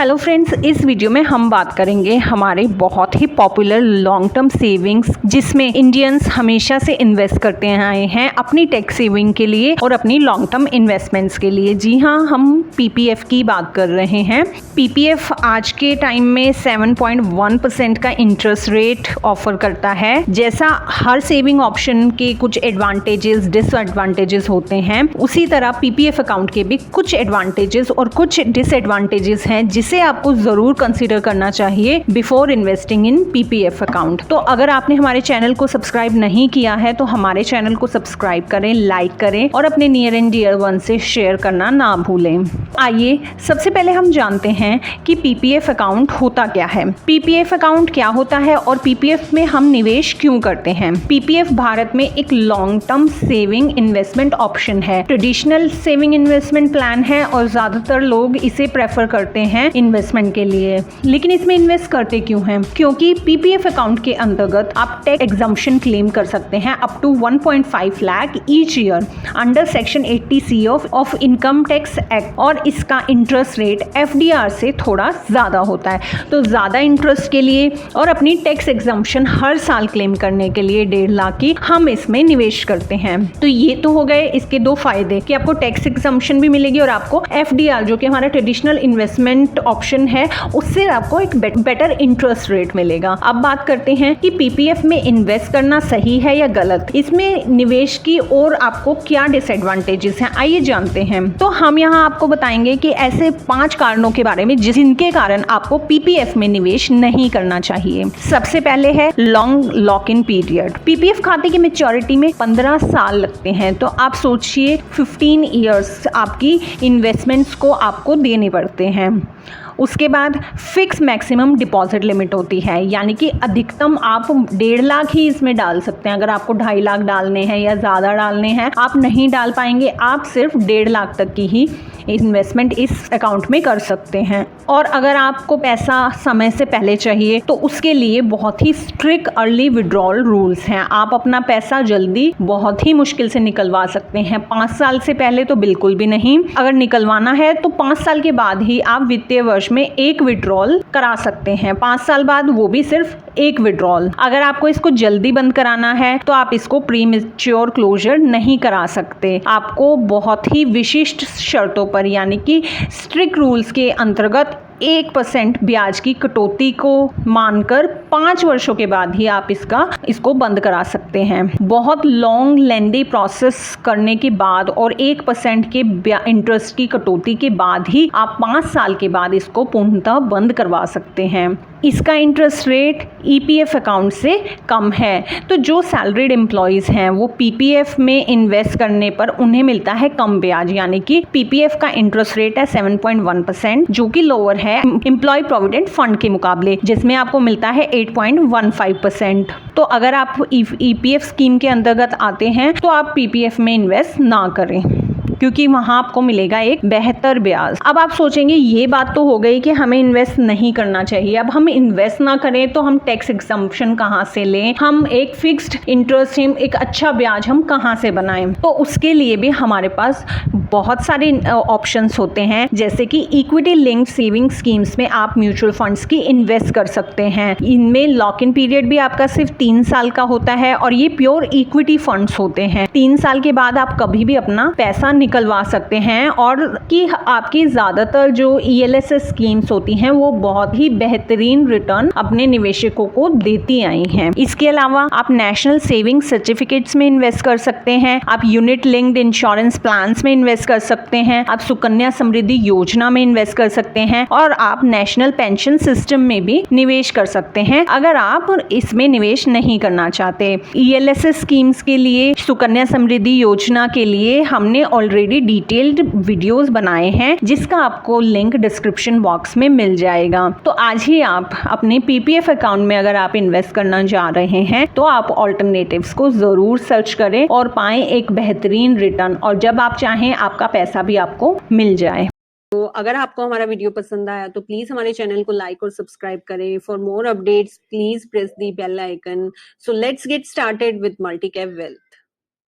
Hello friends, इस video में हम बात करेंगे हमारे बहुत ही पॉपुलर लॉन्ग टर्म सेविंग्स जिसमें इंडियंस हमेशा से इन्वेस्ट करते आए हैं अपनी टैक्स सेविंग के लिए और अपनी लॉन्ग टर्म इन्वेस्टमेंट्स के लिए। जी हाँ, हम पीपीएफ की बात कर रहे हैं। पीपीएफ आज के टाइम में 7.1% का इंटरेस्ट रेट ऑफर करता है। जैसा हर सेविंग ऑप्शन के कुछ एडवांटेजेस डिसएडवांटेजेस होते हैं, उसी तरह पीपीएफ अकाउंट के भी कुछ एडवांटेजेस और कुछ डिसएडवांटेजेस हैं जिसे आपको जरूर कंसीडर करना चाहिए before investing in PPF account. तो अगर आपने हमारे चैनल को सब्सक्राइब नहीं किया है तो हमारे चैनल को सब्सक्राइब करें, लाइक करें और अपने नियर एंड डियर वन से शेयर करना ना भूलें। आइए सबसे पहले हम जानते हैं कि पीपीएफ अकाउंट होता क्या है। पीपीएफ अकाउंट क्या होता है और पीपीएफ में हम निवेश क्यों करते हैं। पीपीएफ भारत में एक long term saving investment option है, ट्रेडिशनल सेविंग इन्वेस्टमेंट प्लान है और ज्यादातर लोग इसे प्रेफर करते हैं इन्वेस्टमेंट के लिए। लेकिन इसमें इन्वेस्ट करते क्यों हैं? क्योंकि पीपीएफ अकाउंट के अंतर्गत आप टैक्स एग्जम्पशन क्लेम कर सकते हैं up to 1.5 lakh each year under section 80C of income tax act और इसका इंटरेस्ट रेट एफडीआर से थोड़ा ज्यादा होता है। तो ज्यादा इंटरेस्ट के लिए और अपनी टैक्स एग्जम्पशन हर साल क्लेम करने के लिए 1.5 लाख की हम इसमें निवेश करते हैं। तो ये तो हो गए इसके दो फायदे कि आपको टैक्स एग्जम्पशन भी मिलेगी और आपको एफडीआर जो कि हमारा ट्रेडिशनल इन्वेस्टमेंट ऑप्शन है उससे आपको एक बेटर इंटरेस्ट रेट मिलेगा। अब बात करते हैं कि पीपीएफ में इन्वेस्ट करना सही है या गलत, इसमें निवेश की और आपको क्या डिसएडवांटेजेस हैं, आइए जानते हैं। तो हम यहाँ आपको बताएंगे कि ऐसे 5 कारणों के बारे में जिनके कारण आपको पीपीएफ में निवेश नहीं करना चाहिए। सबसे पहले है long lock in period. PPF खाते की मैच्योरिटी में 15 साल लगते हैं, तो आप सोचिए 15 ईयर्स आपकी इन्वेस्टमेंट्स को आपको देने पड़ते हैं। उसके बाद फिक्स मैक्सिमम डिपॉजिट लिमिट होती है, यानी कि अधिकतम आप 1.5 लाख ही इसमें डाल सकते हैं। अगर आपको 2.5 लाख डालने हैं या ज़्यादा डालने हैं आप नहीं डाल पाएंगे, आप सिर्फ 1.5 लाख तक की ही इन्वेस्टमेंट इस अकाउंट में कर सकते हैं। और अगर आपको पैसा समय से पहले चाहिए तो उसके लिए बहुत ही स्ट्रिक्ट अर्ली विड्रॉल रूल्स हैं। आप अपना पैसा जल्दी बहुत ही मुश्किल से निकलवा सकते हैं, 5 साल से पहले तो बिल्कुल भी नहीं। अगर निकलवाना है तो 5 साल के बाद ही आप वित्तीय वर्ष में एक विड्रॉल करा सकते हैं, 5 साल बाद वो भी सिर्फ एक विड्रॉल। अगर आपको इसको जल्दी बंद कराना है तो आप इसको प्रीमेच्योर क्लोजर नहीं करा सकते। आपको बहुत ही विशिष्ट शर्तों पर यानी कि स्ट्रिक्ट रूल्स के अंतर्गत 1% ब्याज की कटौती को मानकर 5 वर्षों के बाद ही आप इसको बंद करा सकते हैं। बहुत लॉन्ग लेंदी प्रोसेस करने के बाद और 1% के इंटरेस्ट की कटौती के बाद ही आप 5 साल के बाद इसको पूर्णतः बंद करवा सकते हैं। इसका इंटरेस्ट रेट ईपीएफ अकाउंट से कम है, तो जो सैलरीड एम्प्लॉयज़ हैं वो पीपीएफ में इन्वेस्ट करने पर उन्हें मिलता है कम ब्याज, यानी कि पीपीएफ का इंटरेस्ट रेट है 7.1% जो कि लोअर है एम्प्लॉय प्रोविडेंट फंड के मुकाबले जिसमें आपको मिलता है 8.15%। तो अगर आप ईपीएफ स्कीम के अंतर्गत आते हैं तो आप पीपीएफ में इन्वेस्ट ना करें क्योंकि वहाँ आपको मिलेगा एक बेहतर ब्याज। अब आप सोचेंगे ये बात तो हो गई कि हमें इन्वेस्ट नहीं करना चाहिए। अब हम इन्वेस्ट ना करें तो हम टैक्स एग्जम्पशन कहाँ से लें, हम एक फिक्स्ड इंटरेस्ट एक अच्छा ब्याज हम कहाँ से बनाएं। तो उसके लिए भी हमारे पास बहुत सारे ऑप्शंस होते हैं, जैसे कि इक्विटी लिंक्ड सेविंग स्कीम्स में आप म्यूचुअल फंड्स की इन्वेस्ट कर सकते हैं। इनमें लॉक इन पीरियड भी आपका सिर्फ 3 साल का होता है और ये प्योर इक्विटी फंड्स होते हैं। 3 साल के बाद आप कभी भी अपना पैसा निकलवा सकते हैं और कि आपकी ज़्यादातर जो ईएलएसएस स्कीम्स होती हैं वो बहुत ही बेहतरीन रिटर्न अपने निवेशकों को देती आई हैं। इसके अलावा आप नेशनल सेविंग सर्टिफिकेट्स में इन्वेस्ट कर सकते हैं, आप यूनिट लिंक्ड इंश्योरेंस प्लान्स में इन्वेस्ट कर सकते हैं, आप सुकन्या समृद्धि योजना में इन्वेस्ट कर सकते हैं और आप नेशनल पेंशन सिस्टम में भी निवेश कर सकते हैं अगर आप इसमें निवेश नहीं करना चाहते। ईएलएसएस स्कीम्स के लिए, सुकन्या समृद्धि योजना के लिए हमने ऑलरेडी डिटेल्ड वीडियोस बनाए हैं जिसका आपको लिंक डिस्क्रिप्शन बॉक्स में मिल जाएगा। तो आज ही आप अपने पीपीएफ अकाउंट में अगर आप इन्वेस्ट करना जा रहे हैं तो आप ऑल्टरनेटिव्स को जरूर सर्च करें और पाएं एक बेहतरीन रिटर्न, और जब आप चाहें आपका पैसा भी आपको मिल जाए। तो अगर आपको हमारा वीडियो पसंद आया तो प्लीज हमारे चैनल को लाइक और सब्सक्राइब करें। For more updates please press the bell icon. So let's get started with Multicap wealth.